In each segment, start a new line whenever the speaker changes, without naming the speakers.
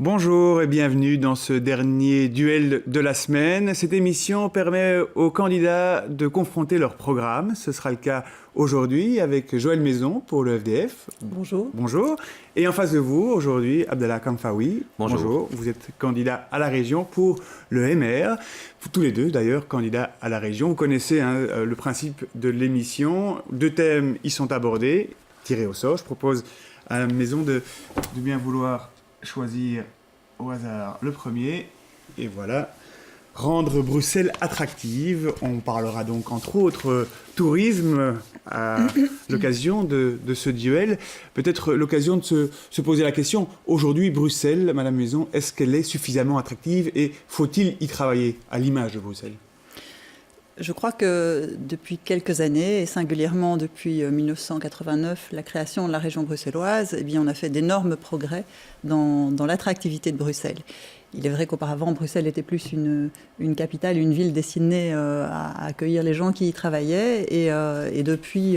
Bonjour et bienvenue dans ce dernier duel de la semaine. Cette émission permet aux candidats de confronter leur programme. Ce sera le cas aujourd'hui avec Joël Maison pour le FDF.
Bonjour.
Bonjour. Et en face de vous, aujourd'hui, Abdallah Kamfaoui.
Bonjour.
Vous êtes candidat à la région pour le MR. Tous les deux, d'ailleurs, candidats à la région. Vous connaissez le principe de l'émission. 2 thèmes y sont abordés, tirés au sort. Je propose à la maison de bien vouloir choisir au hasard le premier. Et voilà. Rendre Bruxelles attractive. On parlera donc entre autres tourisme à l'occasion de ce duel. Peut-être l'occasion de se poser la question, aujourd'hui Bruxelles, Madame Maison, est-ce qu'elle est suffisamment attractive et faut-il y travailler à l'image de Bruxelles ?
Je crois que depuis quelques années, et singulièrement depuis 1989, la création de la région bruxelloise, eh bien, on a fait d'énormes progrès dans l'attractivité de Bruxelles. Il est vrai qu'auparavant, Bruxelles était plus une capitale, une ville destinée à accueillir les gens qui y travaillaient. Et depuis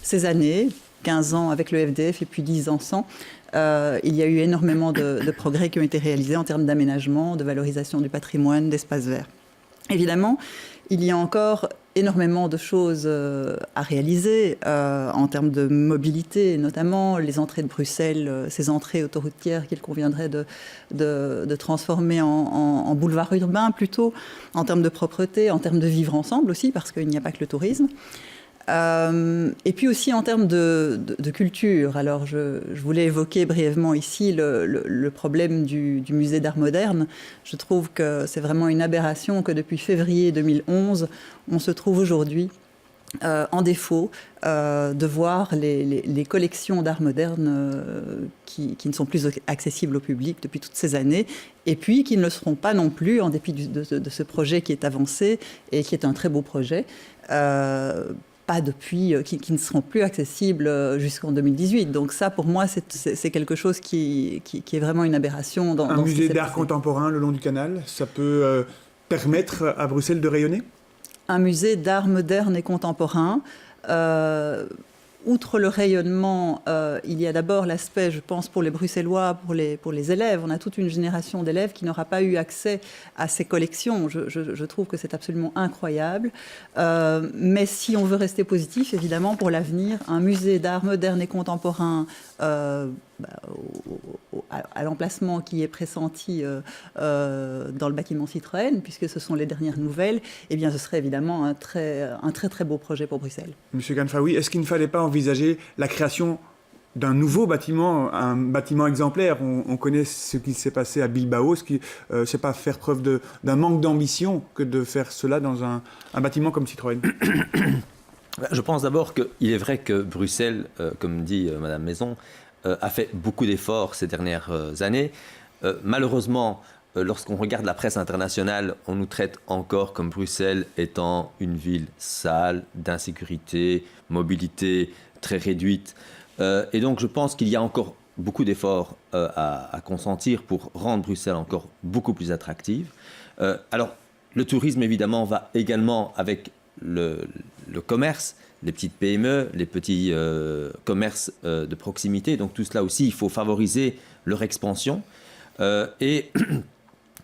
ces années, 15 ans avec le FDF et puis 10 ans sans, il y a eu énormément de progrès qui ont été réalisés en termes d'aménagement, de valorisation du patrimoine, d'espaces verts. Évidemment, il y a encore énormément de choses à réaliser en termes de mobilité, notamment les entrées de Bruxelles, ces entrées autoroutières qu'il conviendrait de transformer en boulevard urbain plutôt, en termes de propreté, en termes de vivre ensemble aussi, parce qu'il n'y a pas que le tourisme. Et puis aussi en termes de culture. Alors je voulais évoquer brièvement ici le problème du musée d'art moderne. Je trouve que c'est vraiment une aberration que depuis février 2011, on se trouve aujourd'hui en défaut de voir les collections d'art moderne qui ne sont plus accessibles au public depuis toutes ces années, et puis qui ne le seront pas non plus en dépit de ce projet qui est avancé et qui est un très beau projet. Pas depuis, qui ne seront plus accessibles jusqu'en 2018. Donc ça, pour moi, c'est quelque chose qui est vraiment une aberration.
Un musée d'art contemporain le long du canal, ça peut permettre à Bruxelles de rayonner ?
Un musée d'art moderne et contemporain. Outre le rayonnement, il y a d'abord l'aspect, je pense, pour les Bruxellois, pour les élèves. On a toute une génération d'élèves qui n'aura pas eu accès à ces collections. Je trouve que c'est absolument incroyable. Mais si on veut rester positif, évidemment, pour l'avenir, un musée d'art moderne et contemporain à l'emplacement qui est pressenti dans le bâtiment Citroën, puisque ce sont les dernières nouvelles, eh bien, ce serait évidemment un très très beau projet pour Bruxelles.
Monsieur Kamfaoui, est-ce qu'il ne fallait pas envisager la création d'un nouveau bâtiment, un bâtiment exemplaire ? On connaît ce qui s'est passé à Bilbao, ce qui c'est pas faire preuve d'un manque d'ambition que de faire cela dans un bâtiment comme Citroën.
Je pense d'abord qu'il est vrai que Bruxelles, comme dit Madame Maison, a fait beaucoup d'efforts ces dernières années. Malheureusement, lorsqu'on regarde la presse internationale, on nous traite encore comme Bruxelles étant une ville sale, d'insécurité, mobilité très réduite. Et donc je pense qu'il y a encore beaucoup d'efforts à consentir pour rendre Bruxelles encore beaucoup plus attractive. Alors, le tourisme, évidemment, va également avec le commerce, les petites PME, les petits commerces de proximité. Donc tout cela aussi, il faut favoriser leur expansion. Et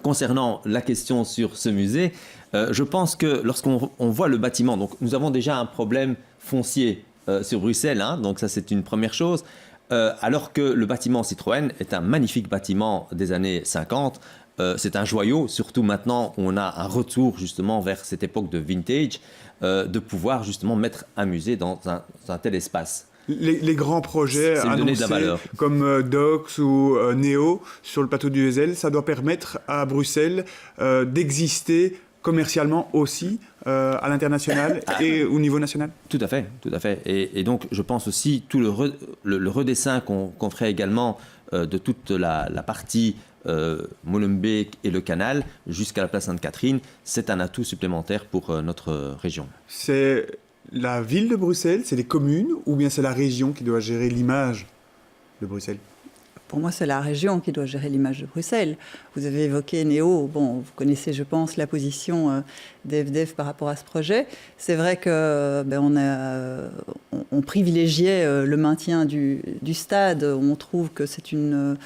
concernant la question sur ce musée, je pense que lorsqu'on voit le bâtiment, donc nous avons déjà un problème foncier sur Bruxelles, hein, donc ça c'est une première chose. Alors que le bâtiment Citroën est un magnifique bâtiment des années 50, c'est un joyau, surtout maintenant où on a un retour justement vers cette époque de vintage, de pouvoir justement mettre un musée dans un tel espace.
Les grands projets annoncés comme Docs ou Neo sur le plateau du Heysel, ça doit permettre à Bruxelles d'exister commercialement aussi à l'international et au niveau national.
Tout à fait, tout à fait. Et donc je pense aussi tout le redessin qu'on ferait également de toute la partie Molenbeek et le canal jusqu'à la place Sainte-Catherine, c'est un atout supplémentaire pour notre région.
C'est la ville de Bruxelles, c'est les communes ou bien c'est la région qui doit gérer l'image de Bruxelles ?
Pour moi, c'est la région qui doit gérer l'image de Bruxelles. Vous avez évoqué Néo. Bon, vous connaissez, je pense, la position d'EFDF par rapport à ce projet. C'est vrai que on privilégiait le maintien du stade. On trouve que c'est une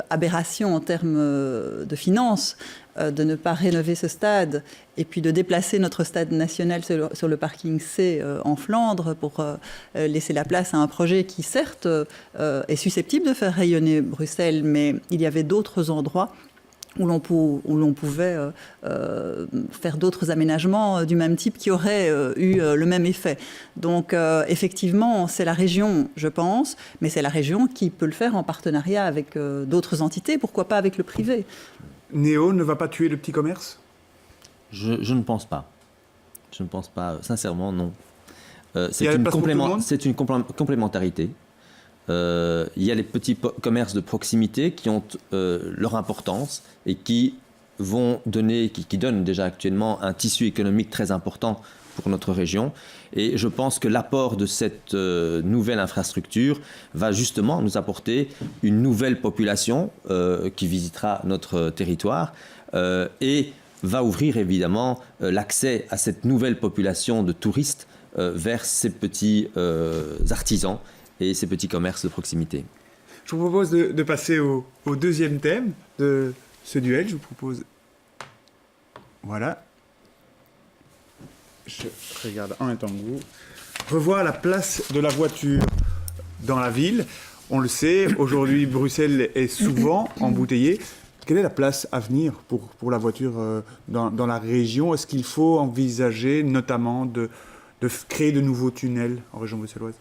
aberration en termes de finances de ne pas rénover ce stade et puis de déplacer notre stade national sur le parking C en Flandre pour laisser la place à un projet qui, certes, est susceptible de faire rayonner Bruxelles, mais il y avait d'autres endroits où l'on pouvait faire d'autres aménagements du même type qui auraient eu le même effet. Donc, effectivement, c'est la région, je pense, mais c'est la région qui peut le faire en partenariat avec d'autres entités, pourquoi pas avec le privé.
Néo ne va pas tuer le petit commerce ?
Je ne pense pas. Je ne pense pas, sincèrement, non. C'est une complémentarité. Il y a les petits commerces de proximité qui ont leur importance et qui vont donner, qui donnent déjà actuellement un tissu économique très important pour notre région. Et je pense que l'apport de cette nouvelle infrastructure va justement nous apporter une nouvelle population qui visitera notre territoire et va ouvrir évidemment l'accès à cette nouvelle population de touristes vers ces petits artisans et ces petits commerces de proximité.
Je vous propose de passer au deuxième thème de ce duel. Je vous propose... Voilà. Je regarde en même temps que vous. Revoir la place de la voiture dans la ville. On le sait, aujourd'hui, Bruxelles est souvent embouteillée. Quelle est la place à venir pour la voiture dans la région ? Est-ce qu'il faut envisager notamment de créer de nouveaux tunnels en région bruxelloise ?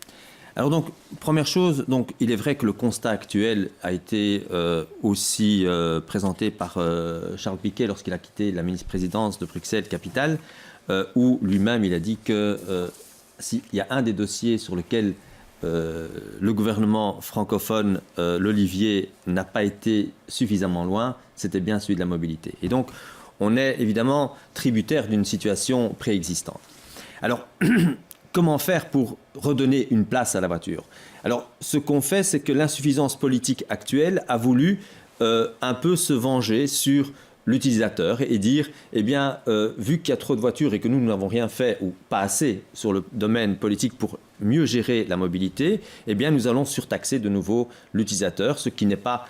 Alors donc, première chose, donc, il est vrai que le constat actuel a été aussi présenté par Charles Piquet lorsqu'il a quitté la ministre-présidence de Bruxelles-Capitale, où lui-même il a dit que s'il y a un des dossiers sur lequel le gouvernement francophone, l'Olivier, n'a pas été suffisamment loin, c'était bien celui de la mobilité. Et donc, on est évidemment tributaire d'une situation préexistante. Alors, comment faire pour redonner une place à la voiture ? Alors, ce qu'on fait, c'est que l'insuffisance politique actuelle a voulu un peu se venger sur l'utilisateur et dire, eh bien, vu qu'il y a trop de voitures et que nous n'avons rien fait ou pas assez sur le domaine politique pour mieux gérer la mobilité, eh bien, nous allons surtaxer de nouveau l'utilisateur, ce qui n'est pas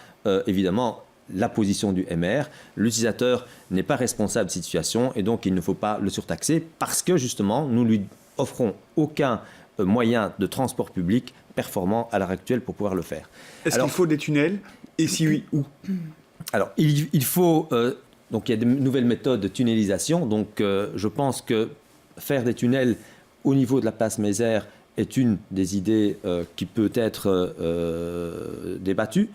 évidemment la position du MR. L'utilisateur n'est pas responsable de cette situation et donc il ne faut pas le surtaxer parce que justement, nous lui offront aucun moyen de transport public performant à l'heure actuelle pour pouvoir le faire.
Est-ce qu'il faut des tunnels ? Et si oui, où ?
Alors, il faut... donc, il y a de nouvelles méthodes de tunnelisation. Donc, je pense que faire des tunnels au niveau de la place Mézère est une des idées qui peut être débattue.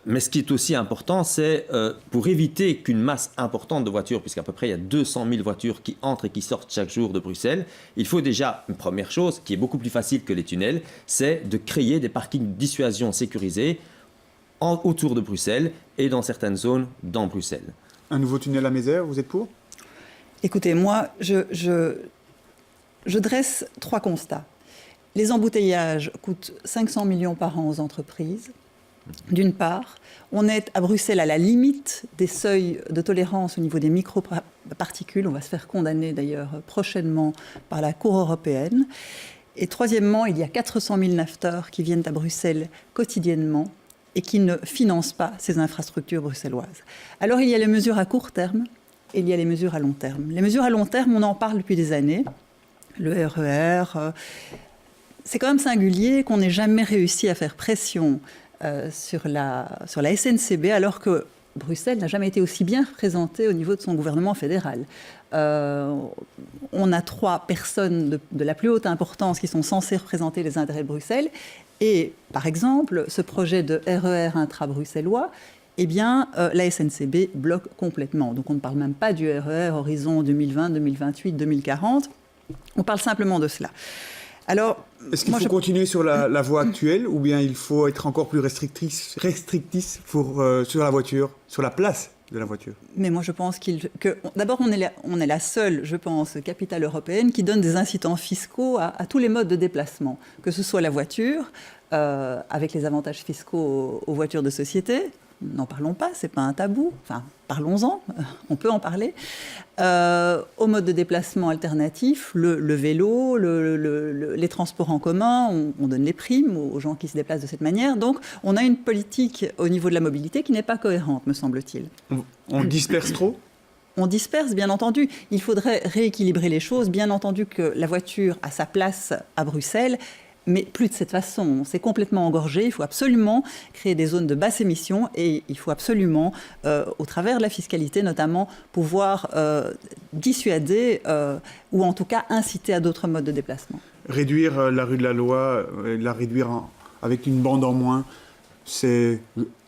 Mais ce qui est aussi important, c'est pour éviter qu'une masse importante de voitures, puisqu'à peu près il y a 200 000 voitures qui entrent et qui sortent chaque jour de Bruxelles, il faut déjà, une première chose qui est beaucoup plus facile que les tunnels, c'est de créer des parkings de dissuasion sécurisés autour de Bruxelles et dans certaines zones dans Bruxelles.
Un nouveau tunnel à Mézère, vous êtes pour ?
Écoutez, moi, je dresse 3 constats. Les embouteillages coûtent 500 millions par an aux entreprises. D'une part, on est à Bruxelles à la limite des seuils de tolérance au niveau des microparticules. On va se faire condamner d'ailleurs prochainement par la Cour européenne. Et troisièmement, il y a 400 000 nafteurs qui viennent à Bruxelles quotidiennement et qui ne financent pas ces infrastructures bruxelloises. Alors il y a les mesures à court terme et il y a les mesures à long terme. Les mesures à long terme, on en parle depuis des années. Le RER, c'est quand même singulier qu'on n'ait jamais réussi à faire pression sur la SNCB, alors que Bruxelles n'a jamais été aussi bien représentée au niveau de son gouvernement fédéral. On a 3 personnes de la plus haute importance qui sont censées représenter les intérêts de Bruxelles. Et, par exemple, ce projet de RER intra-bruxellois, eh bien, la SNCB bloque complètement. Donc, on ne parle même pas du RER horizon 2020, 2028, 2040. On parle simplement de cela. Alors,
est-ce qu'il faut continuer sur la voie actuelle ou bien il faut être encore plus restrictif sur la voiture, sur la place de la voiture?
Mais moi, je pense d'abord, on est la seule, je pense, capitale européenne qui donne des incitants fiscaux à tous les modes de déplacement, que ce soit la voiture, avec les avantages fiscaux aux voitures de société. N'en parlons pas, ce n'est pas un tabou. Enfin, parlons-en, on peut en parler. Au mode de déplacement alternatif, le vélo, les transports en commun, on donne les primes aux gens qui se déplacent de cette manière. Donc, on a une politique au niveau de la mobilité qui n'est pas cohérente, me semble-t-il.
On disperse trop ?
On disperse, bien entendu. Il faudrait rééquilibrer les choses. Bien entendu que la voiture a sa place à Bruxelles, mais plus de cette façon. C'est complètement engorgé. Il faut absolument créer des zones de basse émission et il faut absolument, au travers de la fiscalité notamment, pouvoir dissuader ou en tout cas inciter à d'autres modes de déplacement.
Réduire la rue de la Loi, la réduire avec une bande en moins, c'est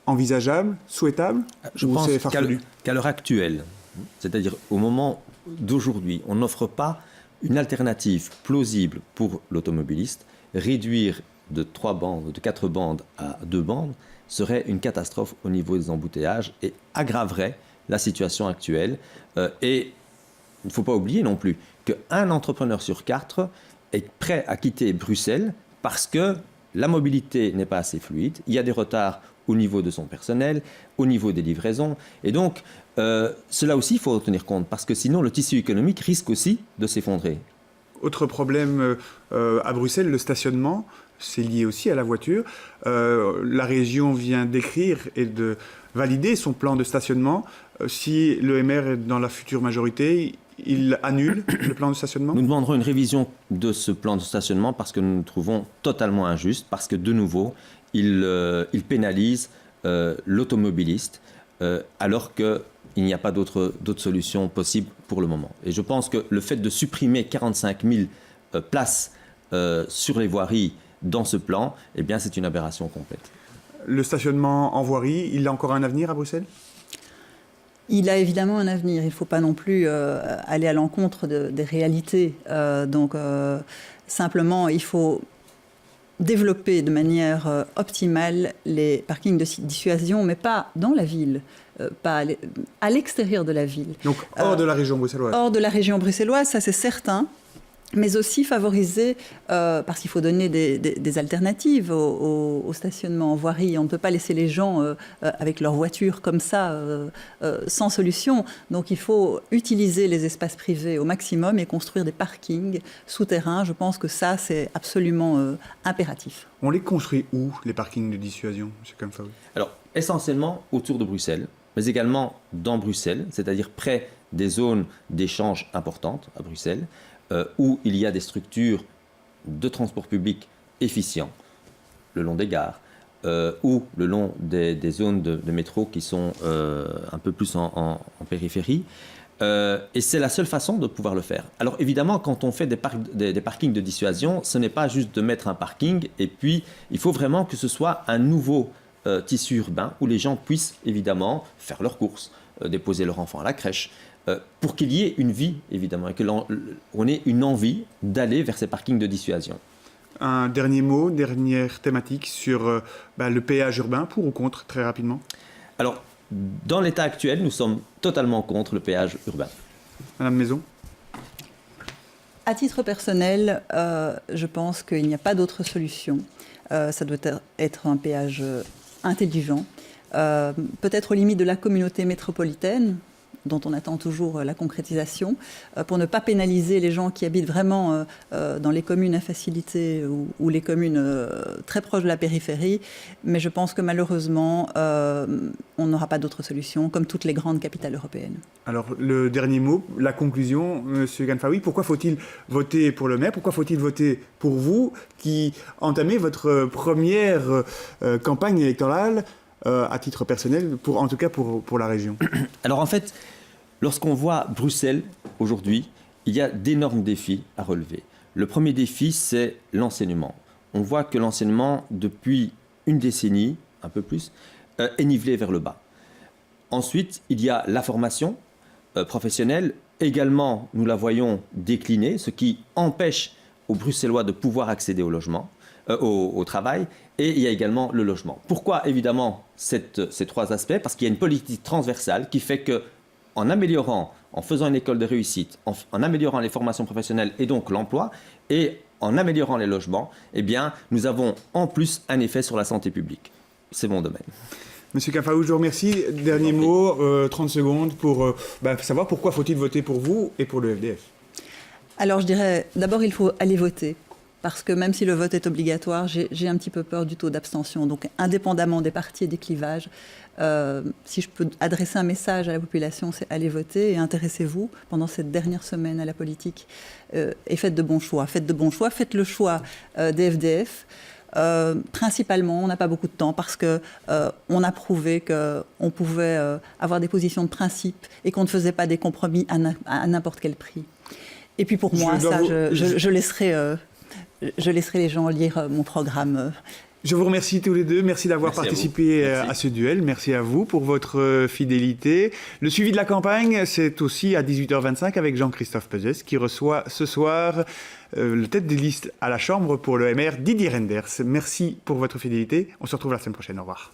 envisageable, souhaitable ?
Je pense qu'à l'heure actuelle, c'est-à-dire au moment d'aujourd'hui, on n'offre pas une alternative plausible pour l'automobiliste. Réduire de 3 bandes, de 4 bandes à 2 bandes serait une catastrophe au niveau des embouteillages et aggraverait la situation actuelle. Et il ne faut pas oublier non plus qu'un entrepreneur sur 4 est prêt à quitter Bruxelles parce que la mobilité n'est pas assez fluide, il y a des retards au niveau de son personnel, au niveau des livraisons. Et donc, cela aussi, il faut en tenir compte parce que sinon, le tissu économique risque aussi de s'effondrer.
Autre problème à Bruxelles, le stationnement, c'est lié aussi à la voiture. La région vient d'écrire et de valider son plan de stationnement. Si le MR est dans la future majorité, il annule le plan de stationnement ?
Nous demanderons une révision de ce plan de stationnement parce que nous nous trouvons totalement injuste, parce que de nouveau, il pénalise l'automobiliste alors que il n'y a pas d'autres solutions possibles pour le moment. Et je pense que le fait de supprimer 45 000 places sur les voiries dans ce plan, eh bien, c'est une aberration complète.
Le stationnement en voirie, il a encore un avenir à Bruxelles ?
Il a évidemment un avenir. Il ne faut pas non plus aller à l'encontre des réalités. Simplement, il faut développer de manière optimale les parkings de dissuasion, mais pas dans la ville, pas à l'extérieur de la ville.
Donc hors de la région bruxelloise.
Hors de la région bruxelloise, ça c'est certain. Mais aussi favoriser, parce qu'il faut donner des alternatives au stationnement en voirie. On ne peut pas laisser les gens avec leur voiture comme ça, sans solution. Donc il faut utiliser les espaces privés au maximum et construire des parkings souterrains. Je pense que ça, c'est absolument impératif.
On les construit où, les parkings de dissuasion, M. Kamfaoui ?
Alors, essentiellement autour de Bruxelles, mais également dans Bruxelles, c'est-à-dire près des zones d'échange importantes à Bruxelles, où il y a des structures de transport public efficients, le long des gares, ou le long des zones de métro qui sont un peu plus en périphérie. Et c'est la seule façon de pouvoir le faire. Alors évidemment, quand on fait des parkings de dissuasion, ce n'est pas juste de mettre un parking, et puis il faut vraiment que ce soit un nouveau tissu urbain où les gens puissent évidemment faire leurs courses, déposer leur enfant à la crèche, pour qu'il y ait une vie, évidemment, et qu'on ait une envie d'aller vers ces parkings de dissuasion.
Un dernier mot, dernière thématique sur le péage urbain, pour ou contre, très rapidement ?
Alors, dans l'état actuel, nous sommes totalement contre le péage urbain.
Madame Maison ?
À titre personnel, je pense qu'il n'y a pas d'autre solution. Ça doit être un péage intelligent, peut-être aux limites de la communauté métropolitaine, dont on attend toujours la concrétisation, pour ne pas pénaliser les gens qui habitent vraiment dans les communes à facilité ou les communes très proches de la périphérie. Mais je pense que malheureusement, on n'aura pas d'autre solution, comme toutes les grandes capitales européennes.
Alors, le dernier mot, la conclusion, M. Kamfaoui, pourquoi faut-il voter pour le maire ? Pourquoi faut-il voter pour vous, qui entamez votre première campagne électorale à titre personnel, en tout cas pour la région ?
Alors en fait, lorsqu'on voit Bruxelles aujourd'hui, il y a d'énormes défis à relever. Le premier défi, c'est l'enseignement. On voit que l'enseignement, depuis une décennie, un peu plus, est nivelé vers le bas. Ensuite, il y a la formation professionnelle. Également, nous la voyons décliner, ce qui empêche aux Bruxellois de pouvoir accéder au logement. Au travail, et il y a également le logement. Pourquoi évidemment ces 3 aspects ? Parce qu'il y a une politique transversale qui fait qu'en améliorant, en faisant une école de réussite, en améliorant les formations professionnelles et donc l'emploi, et en améliorant les logements, eh bien, nous avons en plus un effet sur la santé publique. C'est mon domaine.
Monsieur Cafaou, je vous remercie. Dernier mot, 30 secondes pour savoir pourquoi faut-il voter pour vous et pour le FDF. Alors
je dirais, d'abord il faut aller voter. Parce que même si le vote est obligatoire, j'ai un petit peu peur du taux d'abstention. Donc indépendamment des partis et des clivages, si je peux adresser un message à la population, c'est allez voter et intéressez-vous pendant cette dernière semaine à la politique. Et faites de bons choix. Faites de bons choix. Faites le choix des FDF. Principalement, on n'a pas beaucoup de temps parce qu'on a prouvé qu'on pouvait avoir des positions de principe et qu'on ne faisait pas des compromis à n'importe quel prix. Et puis pour moi, je laisserai les gens lire mon programme.
Je vous remercie tous les deux. Merci d'avoir participé à ce duel. Merci à vous pour votre fidélité. Le suivi de la campagne, c'est aussi à 18h25 avec Jean-Christophe Pezès qui reçoit ce soir le tête des listes à la Chambre pour le MR, Didier Renders. Merci pour votre fidélité. On se retrouve la semaine prochaine. Au revoir.